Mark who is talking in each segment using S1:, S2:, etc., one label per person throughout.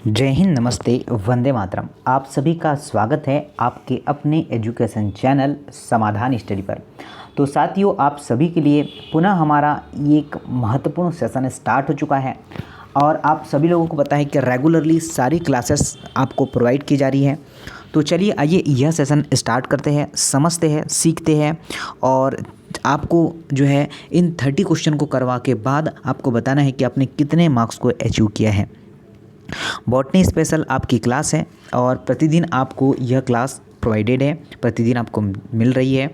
S1: जय हिंद, नमस्ते, वंदे मातरम। आप सभी का स्वागत है आपके अपने एजुकेशन चैनल समाधान स्टडी पर। तो साथियों, आप सभी के लिए पुनः हमारा एक महत्वपूर्ण सेशन स्टार्ट हो चुका है और आप सभी लोगों को पता है कि रेगुलरली सारी क्लासेस आपको प्रोवाइड की जा रही है। तो चलिए आइए यह सेशन स्टार्ट करते हैं, समझते हैं, सीखते हैं और आपको जो है इन 30 क्वेश्चन को करवा के बाद आपको बताना है कि आपने कितने मार्क्स को अचीव किया है। बॉटनी स्पेशल आपकी क्लास है और प्रतिदिन आपको यह क्लास प्रोवाइडेड है, प्रतिदिन आपको मिल रही है।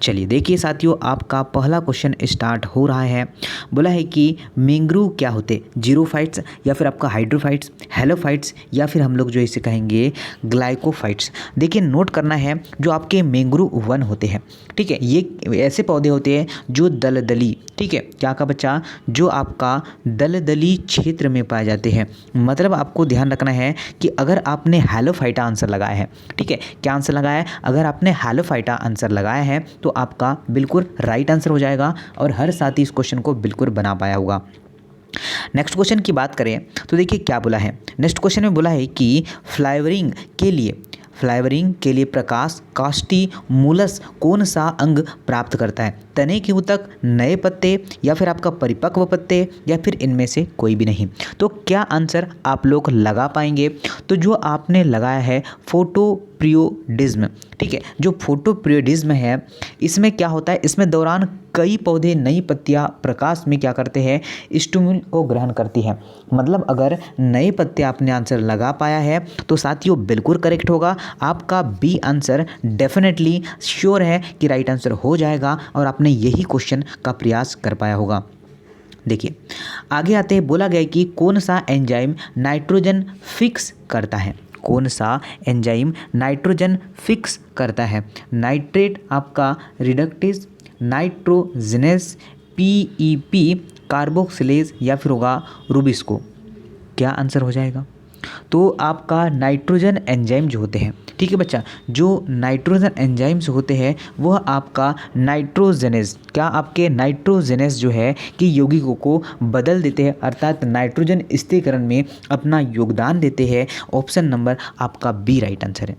S1: चलिए देखिए साथियों, आपका पहला क्वेश्चन स्टार्ट हो रहा है। बोला है कि मैंग्रोव क्या होते, जीरोफाइट्स या फिर आपका हाइड्रोफाइट्स, हेलोफाइट्स या फिर हम लोग जो इसे कहेंगे ग्लाइकोफाइट्स। देखिए नोट करना है, जो आपके मैंग्रोव वन होते हैं, ठीक है, ये ऐसे पौधे होते हैं जो दलदली, ठीक है, क्या का बच्चा, जो आपका दलदली क्षेत्र में पाए जाते हैं। मतलब आपको ध्यान रखना है कि अगर आपने हेलोफाइटा आंसर लगाया है, ठीक है, क्या आंसर लगाया है, अगर आपने हेलोफाइटा आंसर लगाया है तो आपका बिल्कुल राइट आंसर हो जाएगा और हर साथी इस क्वेश्चन को बिल्कुल बना पाया होगा। नेक्स्ट क्वेश्चन की बात करें तो देखिए क्या बोला है। नेक्स्ट क्वेश्चन में बोला है कि फ्लावरिंग के लिए प्रकाश कास्टिमुलस कौन सा अंग प्राप्त करता है। तने की ऊतक, नए पत्ते या फिर आपका परिपक्व पत्ते या फिर इनमें से कोई भी नहीं। तो क्या आंसर आप लोग लगा पाएंगे? तो जो आपने लगाया है फोटोप्रियोडिज्म, ठीक है, जो फोटोप्रियोडिज्म है इसमें क्या होता है, इसमें दौरान कई पौधे नई पत्तियां प्रकाश में क्या करते हैं, स्टिमुल को ग्रहण करती हैं। मतलब अगर नए पत्ते आपने आंसर लगा पाया है तो साथियों बिल्कुल करेक्ट होगा। आपका बी आंसर डेफिनेटली श्योर है कि राइट आंसर हो जाएगा और आपने यही क्वेश्चन का प्रयास कर पाया होगा। देखिए आगे आते हैं, बोला गया कि कौन सा एंजाइम नाइट्रोजन फिक्स करता है। कौन सा एंजाइम नाइट्रोजन फिक्स करता है। नाइट्रेट आपका रिडक्टेज, नाइट्रोजनेस, पीईपी, कार्बोक्सिलेज या फिर होगा रूबिस्को। क्या आंसर हो जाएगा? तो आपका नाइट्रोजन एंजाइम जो होते हैं, ठीक है बच्चा, जो नाइट्रोजन एंजाइम्स होते हैं वह आपका नाइट्रोजनेस, क्या आपके नाइट्रोजनेस जो है कि यौगिकों को बदल देते हैं, अर्थात नाइट्रोजन स्थिरीकरण में अपना योगदान देते हैं। ऑप्शन नंबर आपका बी राइट आंसर है।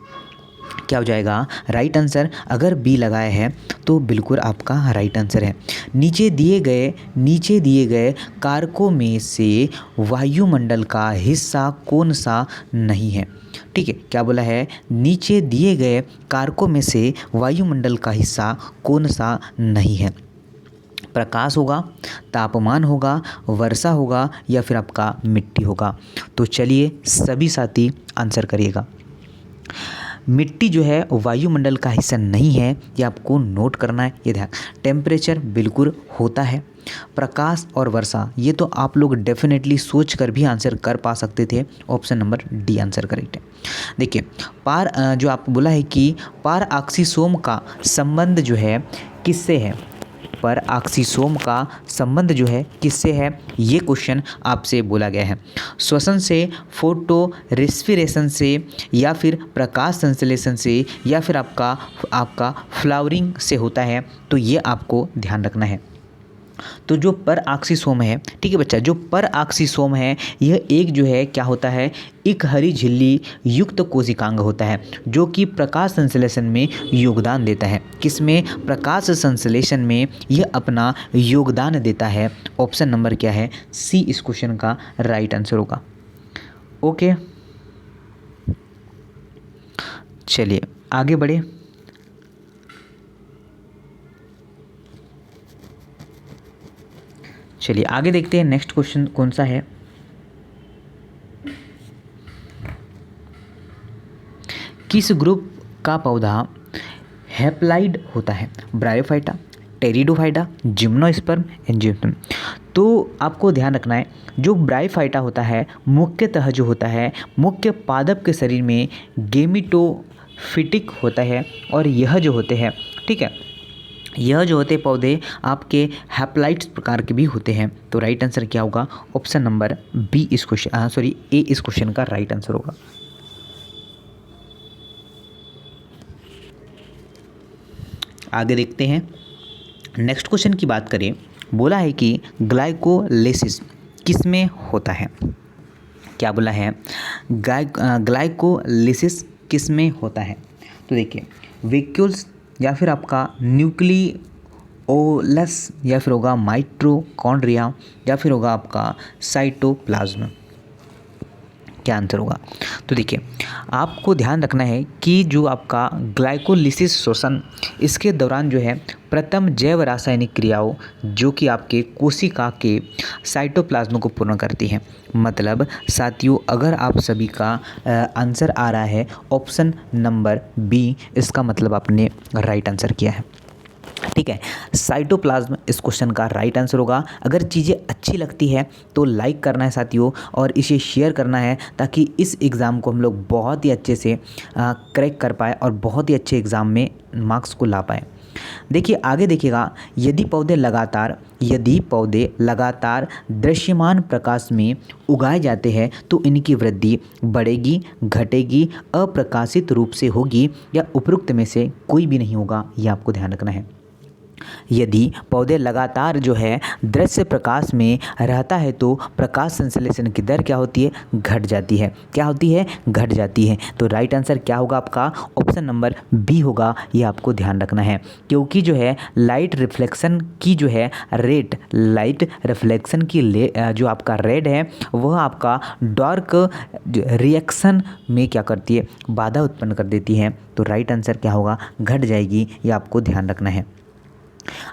S1: क्या हो जाएगा राइट आंसर? अगर बी लगाया है तो बिल्कुल आपका राइट आंसर है। नीचे दिए गए कारकों में से वायुमंडल का हिस्सा कौन सा नहीं है। ठीक है, क्या बोला है, नीचे दिए गए कारकों में से वायुमंडल का हिस्सा कौन सा नहीं है। प्रकाश होगा, तापमान होगा, वर्षा होगा या फिर आपका मिट्टी होगा। तो चलिए सभी साथी आंसर करिएगा। मिट्टी जो है वायुमंडल का हिस्सा नहीं है, ये आपको नोट करना है। ये ध्यान, टेम्परेचर बिल्कुल होता है। प्रकाश और वर्षा ये तो आप लोग डेफिनेटली सोच कर भी आंसर कर पा सकते थे। Option number D answer correct है। देखिए जो आपको बोला है कि पार ऑक्सीसोम का संबंध जो है किससे है, पर ऑक्सीसोम का संबंध जो है किससे है, ये क्वेश्चन आपसे बोला गया है। श्वसन से, फोटो रेस्पिरेशन से या फिर प्रकाश संश्लेषण से या फिर आपका फ्लावरिंग से होता है। तो ये आपको ध्यान रखना है। तो जो पर ऑक्सीसोम है, ठीक है बच्चा, जो पर ऑक्सीसोम है यह एक जो है क्या होता है, एक हरी झिल्ली युक्त कोशिकांग होता है जो कि प्रकाश संश्लेषण में योगदान देता है। किसमें? प्रकाश संश्लेषण में यह अपना योगदान देता है। ऑप्शन नंबर क्या है, सी इस क्वेश्चन का राइट आंसर होगा। ओके चलिए आगे बढ़े। चलिए आगे देखते हैं नेक्स्ट क्वेश्चन कौन सा है। किस ग्रुप का पौधा हैप्लाइड होता है? Bryophyta, pteridophyta, gymnosperm, angiosperm. तो आपको ध्यान रखना है, जो ब्रायोफाइटा होता है मुख्यतः जो होता है मुख्य पादप के शरीर में गेमिटोफिटिक होता है और यह जो होते हैं, ठीक है, यह जो होते पौधे आपके हैप्लाइट्स प्रकार के भी होते हैं। तो राइट आंसर क्या होगा? ऑप्शन नंबर बी इस क्वेश्चन ए इस क्वेश्चन का राइट आंसर होगा। आगे देखते हैं। नेक्स्ट क्वेश्चन की बात करें, बोला है कि ग्लाइकोलाइसिस किस में होता है। क्या बोला है? ग्लाइकोलिसिस किस में होता है? तो देखिए वेक्यूल्स या फिर आपका न्यूक्लियोलस या फिर होगा माइटोकॉन्ड्रिया या फिर होगा आपका साइटोप्लाज्म। क्या आंसर होगा? तो देखिए आपको ध्यान रखना है कि जो आपका ग्लाइकोलिसिस शोषण, इसके दौरान जो है प्रथम जैव रासायनिक क्रियाओं जो कि आपके कोशिका के साइटोप्लाज्म को पूर्ण करती हैं। मतलब साथियों अगर आप सभी का आंसर आ रहा है ऑप्शन नंबर बी, इसका मतलब आपने राइट आंसर किया है। ठीक है, साइटोप्लाज्म इस क्वेश्चन का राइट आंसर होगा। अगर चीज़ें अच्छी लगती है तो लाइक करना है साथियों और इसे शेयर करना है ताकि इस एग्ज़ाम को हम लोग बहुत ही अच्छे से क्रैक कर पाए और बहुत ही अच्छे एग्ज़ाम में मार्क्स को ला पाए। देखिए आगे देखिएगा, यदि पौधे लगातार दृश्यमान प्रकाश में उगाए जाते हैं तो इनकी वृद्धि बढ़ेगी, घटेगी, अप्रकाशित रूप से होगी या उपरोक्त में से कोई भी नहीं होगा। ये आपको ध्यान रखना है। यदि पौधे लगातार जो है दृश्य प्रकाश में रहता है तो प्रकाश संश्लेषण की दर क्या होती है? घट जाती है। क्या होती है? घट जाती है। तो राइट आंसर क्या होगा आपका? ऑप्शन नंबर बी होगा। ये आपको ध्यान रखना है क्योंकि जो है लाइट रिफ्लेक्शन की जो है रेट, लाइट रिफ्लेक्शन की जो आपका रेट है वह आपका डार्क रिएक्शन में क्या करती है? बाधा उत्पन्न कर देती है। तो राइट आंसर क्या होगा? घट जाएगी। ये आपको ध्यान रखना है।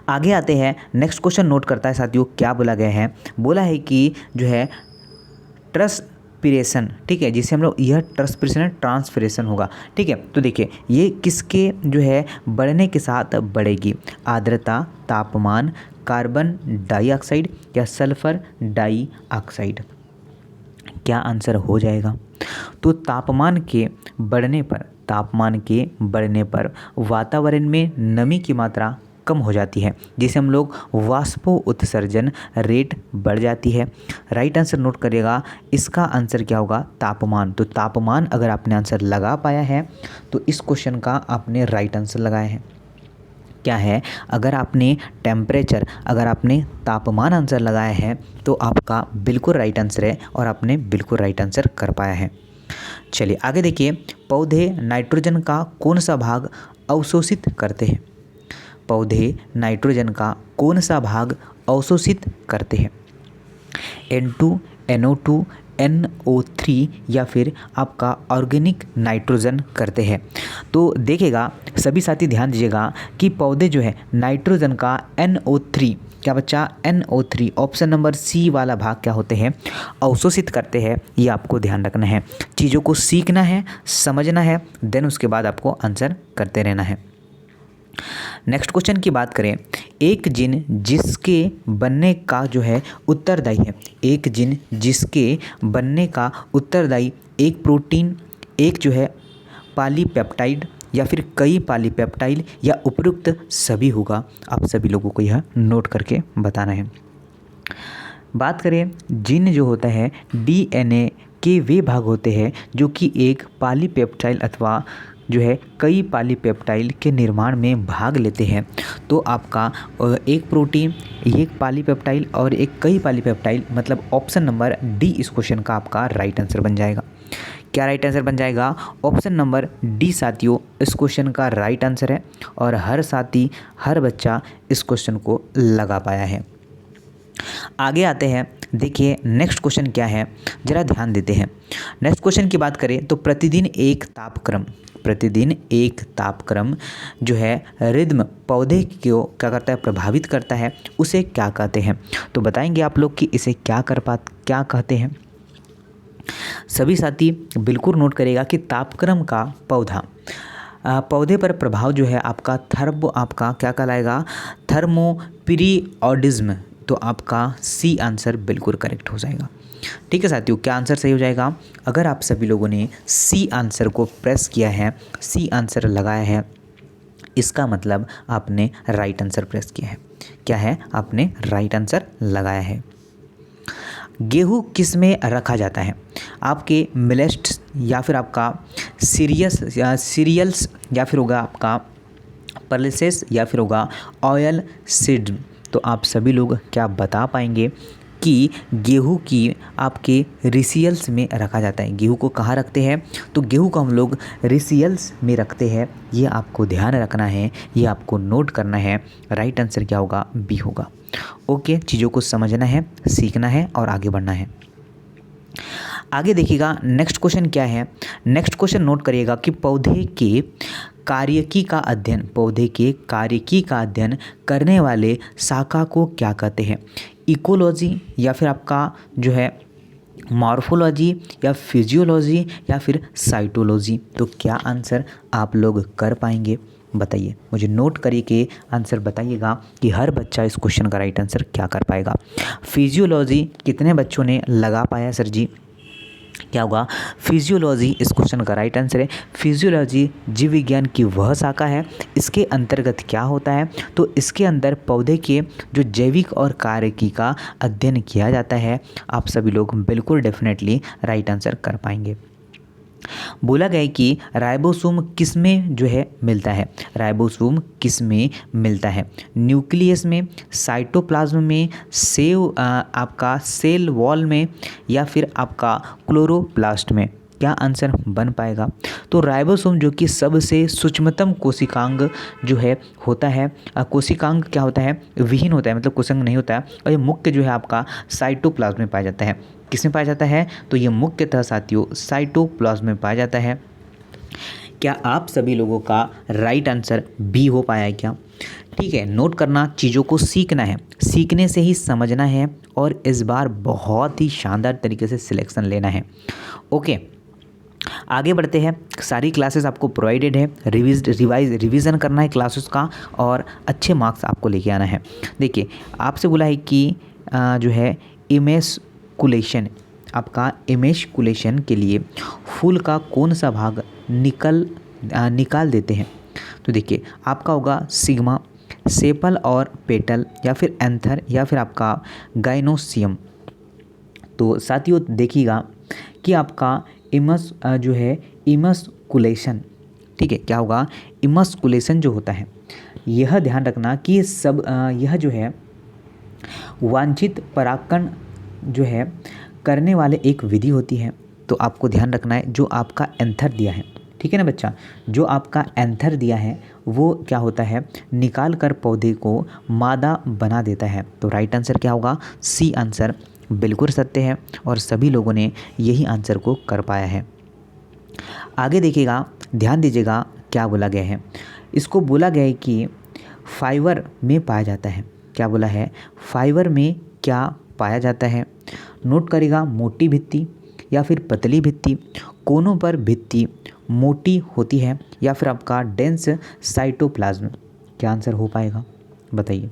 S1: आगे आते हैं, नेक्स्ट क्वेश्चन नोट करता है साथियों, क्या बोला गया है? बोला है कि जो है ट्रांसपिरेशन, ठीक है, जिसे हम लोग यह ट्रांसपिरेशन ट्रांसपिरेशन होगा। ठीक है, तो देखिए ये किसके जो है बढ़ने के साथ बढ़ेगी? आर्द्रता, तापमान, कार्बन डाइऑक्साइड या सल्फर डाइऑक्साइड? क्या आंसर हो जाएगा? तो तापमान के बढ़ने पर वातावरण में नमी की मात्रा कम हो जाती है, जिसे हम लोग वाष्पो उत्सर्जन रेट बढ़ जाती है। राइट आंसर नोट करिएगा, इसका आंसर क्या होगा? तापमान। तो तापमान अगर आपने आंसर लगा पाया है तो इस क्वेश्चन का आपने राइट आंसर लगाया है। क्या है? अगर आपने तापमान आंसर लगाया है तो आपका बिल्कुल राइट आंसर है और आपने बिल्कुल राइट आंसर कर पाया है। चलिए आगे देखिए, पौधे नाइट्रोजन का कौन सा भाग अवशोषित करते हैं? पौधे नाइट्रोजन का कौन सा भाग अवशोषित करते हैं? N2, NO2, NO3 या फिर आपका ऑर्गेनिक नाइट्रोजन करते हैं। तो देखिएगा सभी साथी ध्यान दीजिएगा कि पौधे जो है नाइट्रोजन का NO3, क्या बच्चा? NO3 ऑप्शन नंबर सी वाला भाग क्या होते हैं? अवशोषित करते हैं। ये आपको ध्यान रखना है, चीज़ों को सीखना है, समझना है, देन उसके बाद आपको आंसर करते रहना है। नेक्स्ट क्वेश्चन की बात करें, एक जीन जिसके बनने का जो है उत्तरदायी है, एक जीन जिसके बनने का उत्तरदायी एक प्रोटीन, एक जो है पॉलीपेप्टाइड या फिर कई पॉलीपेप्टाइड या उपयुक्त सभी होगा। आप सभी लोगों को यह नोट करके बताना है। बात करें जीन जो होता है DNA के वे भाग होते हैं जो कि एक पॉलीपेप्टाइड अथवा जो है कई पॉलीपेप्टाइड के निर्माण में भाग लेते हैं। तो आपका एक प्रोटीन, एक पॉलीपेप्टाइड और एक कई पॉलीपेप्टाइड, मतलब ऑप्शन नंबर डी इस क्वेश्चन का आपका राइट आंसर बन जाएगा। क्या राइट आंसर बन जाएगा? ऑप्शन नंबर डी साथियों इस क्वेश्चन का राइट आंसर है और हर साथी, हर बच्चा इस क्वेश्चन को लगा पाया है। आगे आते हैं, देखिए नेक्स्ट क्वेश्चन क्या है, जरा ध्यान देते हैं। नेक्स्ट क्वेश्चन की बात करें तो प्रतिदिन एक तापक्रम जो है रिदम पौधे को क्या करता है? प्रभावित करता है। उसे क्या कहते हैं? तो बताएंगे आप लोग कि इसे क्या कहते हैं। सभी साथी बिल्कुल नोट करेगा कि तापक्रम का पौधे पर प्रभाव जो है आपका क्या कहलाएगा? थर्मोपीरियोडिज्म। तो आपका सी आंसर बिल्कुल करेक्ट हो जाएगा। ठीक है साथियों, क्या आंसर सही हो जाएगा? अगर आप सभी लोगों ने सी आंसर को प्रेस किया है, सी आंसर लगाया है, इसका मतलब आपने राइट आंसर प्रेस किया है। क्या है? आपने राइट आंसर लगाया है। गेहूँ किस में रखा जाता है? आपके मिलेट्स या फिर आपका सीरियल्स या फिर होगा आपका पल्सेस या फिर होगा ऑयल सीड। तो आप सभी लोग क्या बता पाएंगे? कि गेहूँ की आपके रिसियल्स में रखा जाता है। गेहूँ को कहाँ रखते हैं? तो गेहूँ को हम लोग रिसियल्स में रखते हैं। ये आपको ध्यान रखना है, ये आपको नोट करना है। राइट आंसर क्या होगा? बी होगा। ओके, चीज़ों को समझना है, सीखना है और आगे बढ़ना है। आगे देखिएगा नेक्स्ट क्वेश्चन क्या है। नेक्स्ट क्वेश्चन नोट करिएगा कि पौधे के कार्यकी का अध्ययन करने वाले शाखा को क्या कहते हैं? इकोलॉजी या फिर आपका जो है मॉर्फोलॉजी या फिजियोलॉजी या फिर साइटोलॉजी। तो क्या आंसर आप लोग कर पाएंगे? बताइए, मुझे नोट करके आंसर बताइएगा कि हर बच्चा इस क्वेश्चन का राइट आंसर क्या कर पाएगा। फिजियोलॉजी कितने बच्चों ने लगा पाया सर जी? क्या होगा? फिजियोलॉजी इस क्वेश्चन का राइट आंसर है। फिजियोलॉजी जीव विज्ञान की वह शाखा है। इसके अंतर्गत क्या होता है? तो इसके अंदर पौधे के जो जैविक और कार्यकी का अध्ययन किया जाता है। आप सभी लोग बिल्कुल डेफिनेटली राइट आंसर कर पाएंगे। बोला गया है कि राइबोसोम किस में जो है मिलता है? राइबोसोम किस में मिलता है? न्यूक्लियस में, साइटोप्लाज्म में, आपका सेल वॉल में या फिर आपका क्लोरोप्लास्ट में? क्या आंसर बन पाएगा? तो राइबोसोम जो कि सबसे सूक्ष्मतम कोशिकांग जो है होता है, कोशिकांग क्या होता है? विहीन होता है, मतलब कोशिकांग नहीं होता है। और ये मुख्य जो है आपका साइटोप्लाज्म में पाया जाता है। किसमें पाया जाता है? तो ये मुख्यतः साथियों साइटोप्लाज्म में पाया जाता है। क्या आप सभी लोगों का राइट आंसर बी हो पाया है क्या? ठीक है, नोट करना, चीज़ों को सीखना है, सीखने से ही समझना है और इस बार बहुत ही शानदार तरीके से सिलेक्शन लेना है। ओके, आगे बढ़ते हैं। सारी क्लासेस आपको प्रोवाइडेड है। रिवीजन करना है क्लासेस का और अच्छे मार्क्स आपको लेके आना है। देखिए, आपसे बोला है कि जो है इमेस्कुलेशन, आपका इमेस्कुलेशन के लिए फूल का कौन सा भाग निकाल देते हैं? तो देखिए, आपका होगा सिग्मा, सेपल और पेटल या फिर एंथर या फिर आपका गाइनोसियम। तो साथियों देखिएगा कि आपका जो है इमस्कुलेशन, ठीक है, क्या होगा? इमस्कुलेशन जो होता है, यह ध्यान रखना कि यह जो है वांछित परागकण जो है करने वाले एक विधि होती है। तो आपको ध्यान रखना है जो आपका एंथर दिया है, ठीक है ना बच्चा, जो आपका एंथर दिया है वो क्या होता है? निकाल कर पौधे को मादा बना देता है। तो राइट आंसर क्या होगा? सी आंसर बिल्कुल सत्य है और सभी लोगों ने यही आंसर को कर पाया है। आगे देखिएगा, ध्यान दीजिएगा क्या बोला गया है। इसको बोला गया है कि फाइबर में पाया जाता है। क्या बोला है? फाइबर में क्या पाया जाता है? नोट करेगा, मोटी भित्ति या फिर पतली भित्ति, कोनों पर भित्ति मोटी होती है या फिर आपका डेंस साइटोप्लाज्म। क्या आंसर हो पाएगा? बताइए।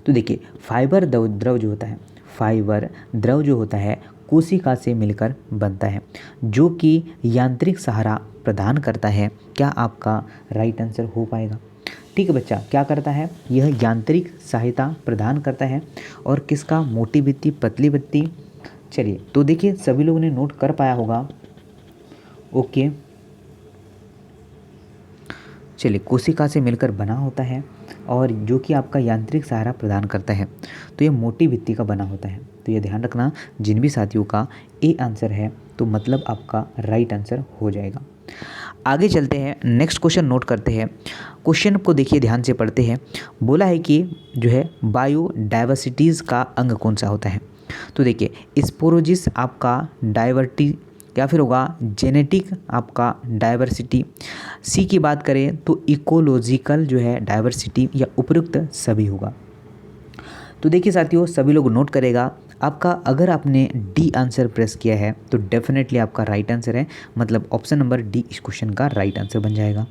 S1: तो देखिए, फाइबर द्रव जो होता है, फाइबर द्रव जो होता है कोशिका से मिलकर बनता है, जो कि यांत्रिक सहारा प्रदान करता है। क्या आपका राइट आंसर हो पाएगा? ठीक है बच्चा, क्या करता है? यह यांत्रिक सहायता प्रदान करता है। और किसका? मोटी भित्ति, पतली भित्ति। चलिए, तो देखिए सभी लोगों ने नोट कर पाया होगा। ओके, चलिए, कोशिका से मिलकर बना होता है और जो कि आपका यांत्रिक सहारा प्रदान करता है। तो ये मोटी भित्ति का बना होता है। तो ये ध्यान रखना, जिन भी साथियों का ए आंसर है तो मतलब आपका राइट आंसर हो जाएगा। आगे चलते हैं, नेक्स्ट क्वेश्चन नोट करते हैं। क्वेश्चन को देखिए, ध्यान से पढ़ते हैं। बोला है कि जो है बायोडाइवर्सिटीज़ का अंग कौन सा होता है? तो देखिए, स्पोरोजिस आपका डाइवर्टी या फिर होगा जेनेटिक आपका डाइवर्सिटी। सी की बात करें तो इकोलॉजिकल जो है डाइवर्सिटी या उपयुक्त सभी होगा। तो देखिए साथियों, सभी लोग नोट करेगा आपका। अगर आपने डी आंसर प्रेस किया है तो डेफिनेटली आपका राइट आंसर है, मतलब ऑप्शन नंबर डी इस क्वेश्चन का राइट आंसर बन जाएगा।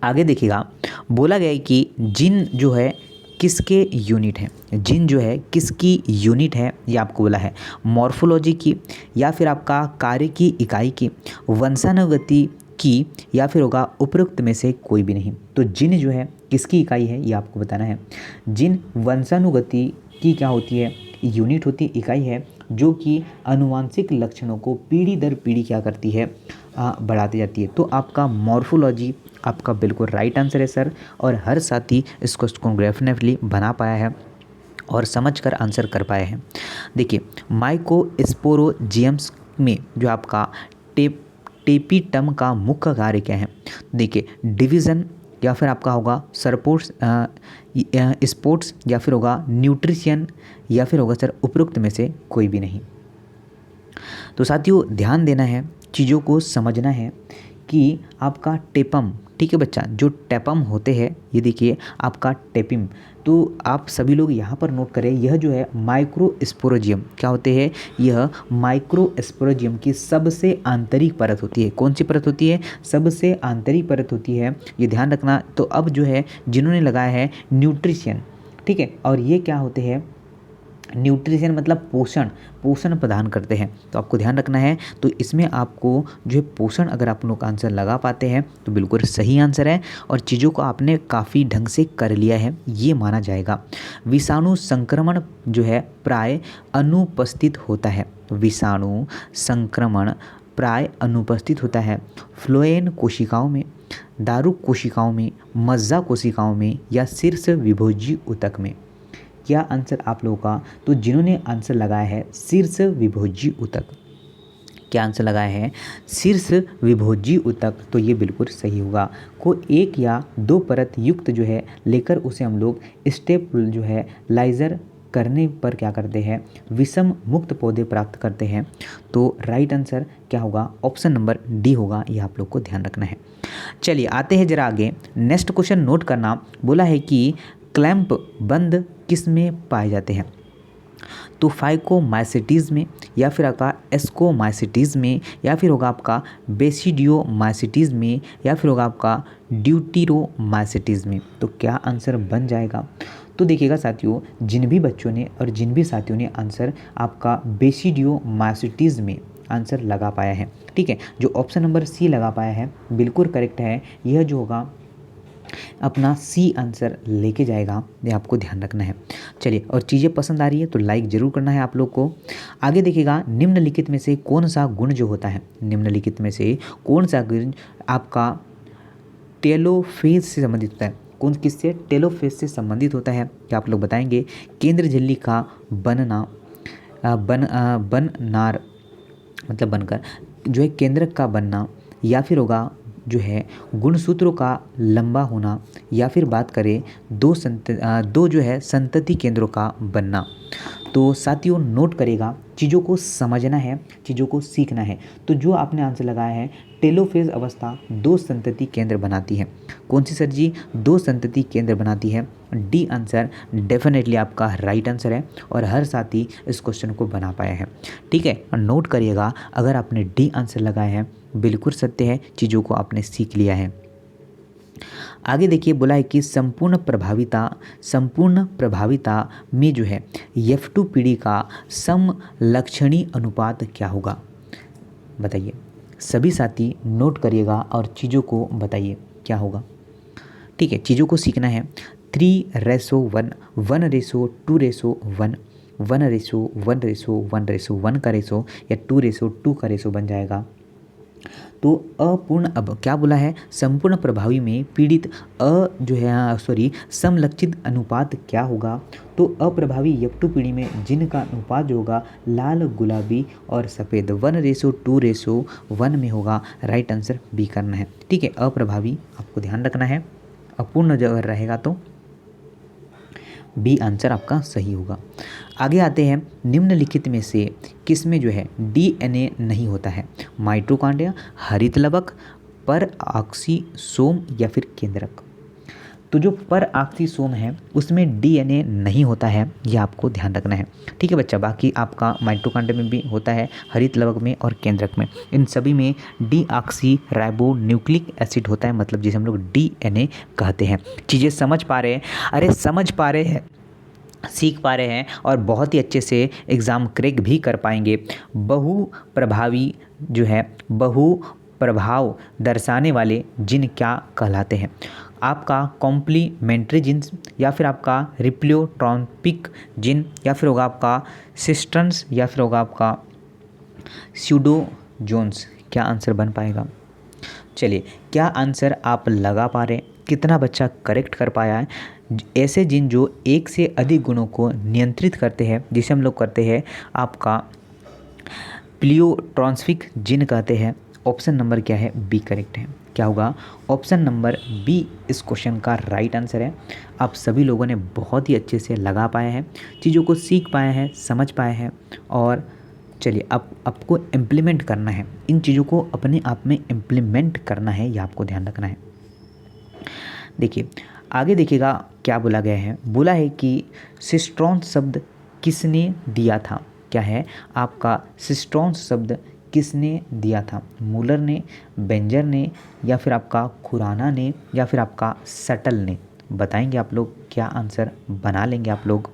S1: आगे देखिएगा, बोला गया है कि जीन जो है किसके यूनिट है? जीन जो है किसकी यूनिट है? ये आपको बोला है मॉर्फोलॉजी की या फिर आपका कार्य की इकाई की, वंशानुगति की या फिर होगा उपरोक्त में से कोई भी नहीं। तो जीन जो है किसकी इकाई है ये आपको बताना है। जीन वंशानुगति की क्या होती है? यूनिट होती है, इकाई है, जो कि आनुवांशिक लक्षणों को पीढ़ी दर पीढ़ी क्या करती है, बढ़ाती जाती है। तो आपका मॉर्फोलॉजी आपका बिल्कुल राइट आंसर है सर, और हर साथी इस क्वेश्चन को डेफिनेटली बना पाया है और समझकर आंसर कर पाए हैं। देखिए, माइकोस्पोरोजियम्स में जो आपका टेपिटम का मुख्य कार्य क्या है? देखिए, डिवीज़न, या फिर आपका होगा स्पोर्ट्स, या फिर होगा न्यूट्रिशन, या फिर होगा सर उपरोक्त में से कोई भी नहीं। तो साथियों ध्यान देना है, चीज़ों को समझना है कि आपका टेपम, ठीक है बच्चा, जो टेपम होते हैं, ये देखिए आपका टेपिम, तो आप सभी लोग यहाँ पर नोट करें, यह जो है माइक्रोस्पोरोजियम क्या होते हैं, यह माइक्रोस्पोरोजियम की सबसे आंतरिक परत होती है। कौन सी परत होती है? सबसे आंतरिक परत होती है, ये ध्यान रखना। तो अब जो है जिन्होंने लगाया है न्यूट्रिशन, ठीक है, और ये क्या होते हैं, न्यूट्रिशन मतलब पोषण प्रदान करते हैं, तो आपको ध्यान रखना है। तो इसमें आपको जो है पोषण, अगर आप लोग आंसर लगा पाते हैं तो बिल्कुल सही आंसर है, और चीज़ों को आपने काफ़ी ढंग से कर लिया है, ये माना जाएगा। विषाणु संक्रमण जो है प्राय अनुपस्थित होता है, विषाणु संक्रमण प्राय अनुपस्थित होता है फ्लोएम कोशिकाओं में, दारुक कोशिकाओं में, मज्जा कोशिकाओं में, या शीर्ष विभोजी ऊतक में। क्या आंसर आप लोगों का? तो जिन्होंने आंसर लगाया है शीर्ष विभोजी ऊतक, क्या आंसर लगाया है? शीर्ष विभोजी ऊतक, तो ये बिल्कुल सही होगा। को एक या दो परत युक्त जो है लेकर उसे हम लोग स्टेप जो है लाइजर करने पर क्या करते हैं, विषम मुक्त पौधे प्राप्त करते हैं। तो राइट आंसर क्या होगा? ऑप्शन नंबर डी होगा, ये आप लोग को ध्यान रखना है। चलिए आते हैं जरा आगे, नेक्स्ट क्वेश्चन नोट करना। बोला है कि क्लैंप बंद किस में पाए जाते हैं? तो फाइकोमाइसिटीज़ में, या फिर आपका एस्कोमाइसिटीज़ में, या फिर होगा आपका बेसिडियोमाइसिटीज़ में, या फिर होगा आपका ड्यूटीरोमाइसिटीज़ में। तो क्या आंसर बन जाएगा? तो देखिएगा साथियों, जिन भी बच्चों ने और जिन भी साथियों ने आंसर आपका बेसिडियोमाइसिटीज़ में आंसर लगा पाया है, ठीक है, जो ऑप्शन नंबर सी लगा पाया है बिल्कुल करेक्ट है, यह जो होगा अपना सी आंसर लेके जाएगा, ये आपको ध्यान रखना है। चलिए, और चीज़ें पसंद आ रही है तो लाइक ज़रूर करना है आप लोग को। आगे देखिएगा, निम्नलिखित में से कौन सा गुण जो होता है, निम्नलिखित में से कौन सा गुण आपका टेलोफेज से संबंधित होता है? कौन किससे? टेलोफेज से संबंधित होता है, क्या आप लोग बताएंगे? केंद्र झिल्ली का बनना, बननार मतलब बनकर जो है केंद्रक का बनना, या फिर होगा जो है गुणसूत्रों का लंबा होना, या फिर बात करें दो जो है संतति केंद्रों का बनना। तो साथियों नोट करेगा, चीज़ों को समझना है, चीज़ों को सीखना है। तो जो आपने आंसर लगाया है, टेलोफेज अवस्था दो संतति केंद्र बनाती है। कौन सी सर जी? दो संतति केंद्र बनाती है। डी आंसर डेफिनेटली आपका राइट आंसर है, और हर साथी इस क्वेश्चन को बना पाया है, ठीक है। नोट करिएगा, अगर आपने डी आंसर लगाया है बिल्कुल सत्य है, चीज़ों को आपने सीख लिया है। आगे देखिए, बोला है कि संपूर्ण प्रभाविता में जो है F2 पीढ़ी का समलक्षणी अनुपात क्या होगा? बताइए, सभी साथी नोट करिएगा और चीज़ों को बताइए क्या होगा, ठीक है। चीज़ों को सीखना है। 3:1, 1:2:1, 1:1:1 का रेशो, या 2:2 का रेशो बन जाएगा। तो अपूर्ण, अब क्या बोला है, संपूर्ण प्रभावी में पीड़ित जो है समलक्षित अनुपात क्या होगा? तो अप्रभावी F2 पीढ़ी में जिनका अनुपात जो होगा लाल, गुलाबी और सफ़ेद 1:2:1 में होगा। राइट आंसर बी करना है, ठीक है। अप्रभावी आपको ध्यान रखना है, अपूर्ण अगर रहेगा तो बी आंसर आपका सही होगा। आगे आते हैं, निम्नलिखित में से किस में जो है DNA नहीं होता है? माइटोकॉन्ड्रिया, हरित लवक, पर ऑक्सीसोम, या फिर केंद्रक। तो जो पर ऑक्सीसोम है उसमें DNA नहीं होता है, यह आपको ध्यान रखना है, ठीक है बच्चा। बाकी आपका माइटोकॉन्ड्रिया में भी होता है, हरित लवक में और केंद्रक में, इन सभी में डीऑक्सी राइबो न्यूक्लिक एसिड होता है, मतलब जिसे हम लोग DNA कहते हैं। चीज़ें समझ पा रहे हैं? अरे समझ पा रहे हैं, सीख पा रहे हैं, और बहुत ही अच्छे से एग्ज़ाम क्रैक भी कर पाएंगे। बहुप्रभावी जो है बहु प्रभाव दर्शाने वाले जिन क्या कहलाते हैं? आपका कॉम्प्लीमेंट्री जीन, या फिर आपका रिप्लियोट्रॉपिक जीन, या फिर होगा आपका सिस्टन्स, या फिर होगा आपका स्यूडोजोन्स। क्या आंसर बन पाएगा? चलिए, क्या आंसर आप लगा पा रहे हैं? कितना बच्चा करेक्ट कर पाया है? ऐसे जीन जो एक से अधिक गुणों को नियंत्रित करते हैं, जिसे हम लोग करते हैं आपका प्लियोट्रॉन्सिक जीन कहते हैं। ऑप्शन नंबर क्या है? बी करेक्ट है। क्या होगा? ऑप्शन नंबर बी इस क्वेश्चन का राइट आंसर है। आप सभी लोगों ने बहुत ही अच्छे से लगा पाए हैं, चीज़ों को सीख पाए हैं, समझ पाए हैं। और चलिए, अब आपको इम्प्लीमेंट करना है, इन चीज़ों को अपने आप में इम्प्लीमेंट करना है, यह आपको ध्यान रखना है। देखिए, आगे देखिएगा क्या बोला गया है। बोला है कि सिस्ट्रॉन शब्द किसने दिया था? क्या है आपका सिस्ट्रॉन शब्द किसने दिया था? मूलर ने, बेंजर ने, या फिर आपका खुराना ने, या फिर आपका सटल ने? बताएंगे आप लोग, क्या आंसर बना लेंगे आप लोग?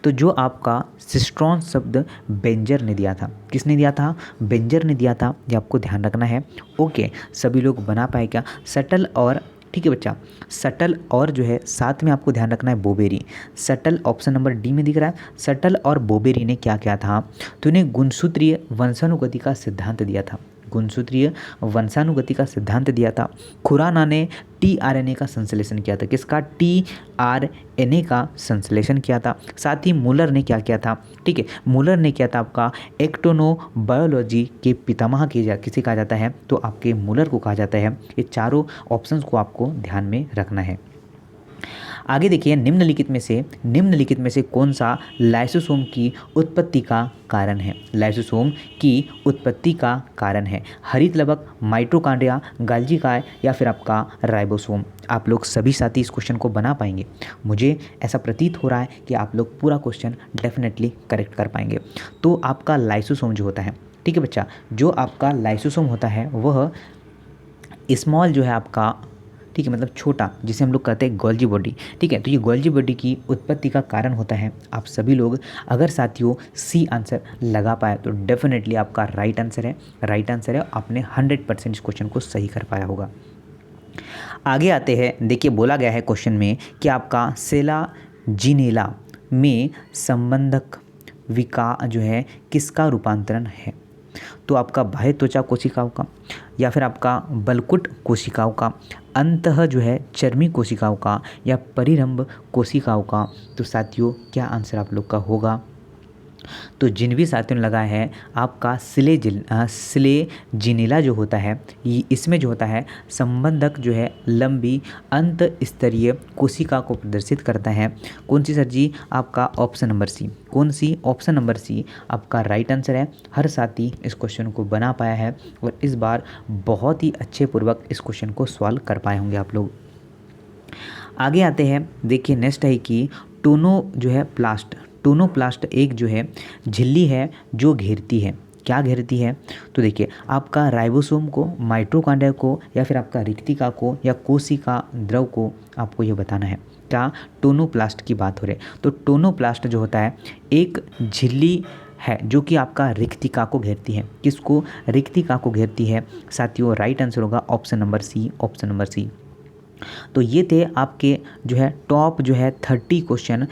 S1: तो जो आपका सिस्ट्रॉन शब्द बेंजर ने दिया था। किसने दिया था? बेंजर ने दिया था, ये आपको ध्यान रखना है। ओके, सभी लोग बना पाए क्या? सटल और, ठीक है बच्चा, सटल और जो है साथ में आपको ध्यान रखना है बोबेरी। सटल ऑप्शन नंबर डी में दिख रहा है। सटल और बोबेरी ने क्या किया था? तो इन्हें गुणसूत्रीय वंशानुगति का सिद्धांत दिया था। गुणसूत्रीय वंशानुगति का सिद्धांत दिया था। खुराना ने टीआरएनए का संश्लेषण किया था। किसका? टीआरएनए का संश्लेषण किया था। साथ ही मूलर ने क्या किया था? ठीक है, मूलर ने किया था आपका एक्टोनोबायोलॉजी के पितामह किसे कहा जाता है? तो आपके मूलर को कहा जाता है। ये चारों ऑप्शंस को आपको ध्यान में रखना है। आगे देखिए, निम्नलिखित में से कौन सा लाइसोसोम की उत्पत्ति का कारण है? लाइसोसोम की उत्पत्ति का कारण है हरित लवक, माइटोकॉन्ड्रिया, गाल्जी काय, या फिर आपका राइबोसोम? आप लोग सभी साथी इस क्वेश्चन को बना पाएंगे। मुझे ऐसा प्रतीत हो रहा है कि आप लोग पूरा क्वेश्चन डेफिनेटली करेक्ट कर पाएंगे। तो आपका लाइसोसोम जो होता है, ठीक है बच्चा, जो आपका लाइसोसोम होता है वह स्मॉल जो है आपका, ठीक है, मतलब छोटा, जिसे हम लोग कहते हैं गोल्जी बॉडी। ठीक है, तो ये गोल्जी बॉडी की उत्पत्ति का कारण होता है। आप सभी लोग अगर साथियों सी आंसर लगा पाए तो डेफिनेटली आपका राइट आंसर है। आपने 100% इस क्वेश्चन को सही कर पाया होगा। आगे आते हैं, देखिए बोला गया है क्वेश्चन में कि आपका सेला जीनेला में संबंधक विका जो है किसका रूपांतरण है? तो आपका बाह्य त्वचा कोशिकाओं का, या फिर आपका बलकुट कोशिकाओं का, अंतः जो है चर्मी कोशिकाओं का, या परिरंभ कोशिकाओं का? तो साथियों क्या आंसर आप लोग का होगा? तो जिन भी साथियों ने लगाया है, आपका स्लेजिनेला जो होता है, इसमें जो होता है संबंधक जो है लंबी अंत स्तरीय कोशिका को प्रदर्शित करता है। कौन सी सर जी? आपका ऑप्शन नंबर सी। कौन सी? ऑप्शन नंबर सी आपका राइट आंसर है। हर साथी इस क्वेश्चन को बना पाया है और इस बार बहुत ही अच्छे पूर्वक इस क्वेश्चन को सॉल्व कर पाए होंगे आप लोग। आगे आते हैं, देखिए नेक्स्ट है कि टोनोप्लास्ट एक जो है झिल्ली है जो घेरती है। क्या घेरती है? तो देखिए, आपका राइबोसोम को, माइटोकॉन्ड्रिया को, या फिर आपका रिक्तिका को, या कोशिका द्रव को? आपको ये बताना है। क्या? टोनोप्लास्ट की बात हो रही है। तो टोनोप्लास्ट जो होता है एक झिल्ली है जो कि आपका रिक्तिका को घेरती है। किसको? रिक्तिका को घेरती है। साथियों राइट आंसर होगा option number C. Option number C. तो ये थे आपके जो है टॉप जो है 30 क्वेश्चन।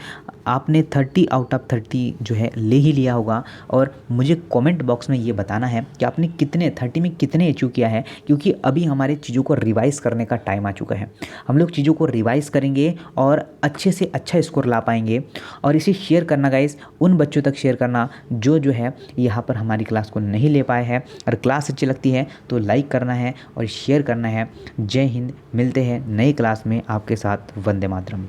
S1: आपने 30 आउट ऑफ 30 जो है ले ही लिया होगा। और मुझे कमेंट बॉक्स में ये बताना है कि आपने कितने 30 में कितने अचीव किया है, क्योंकि अभी हमारे चीज़ों को रिवाइज़ करने का टाइम आ चुका है। हम लोग चीज़ों को रिवाइज़ करेंगे और अच्छे से अच्छा स्कोर ला पाएंगे। और इसे शेयर करना गाइस, उन बच्चों तक शेयर करना जो है यहाँ पर हमारी क्लास को नहीं ले पाए हैं। और क्लास अच्छी लगती है तो लाइक करना है और शेयर करना है। जय हिंद। मिलते हैं नई क्लास में आपके साथ। वंदे मातरम।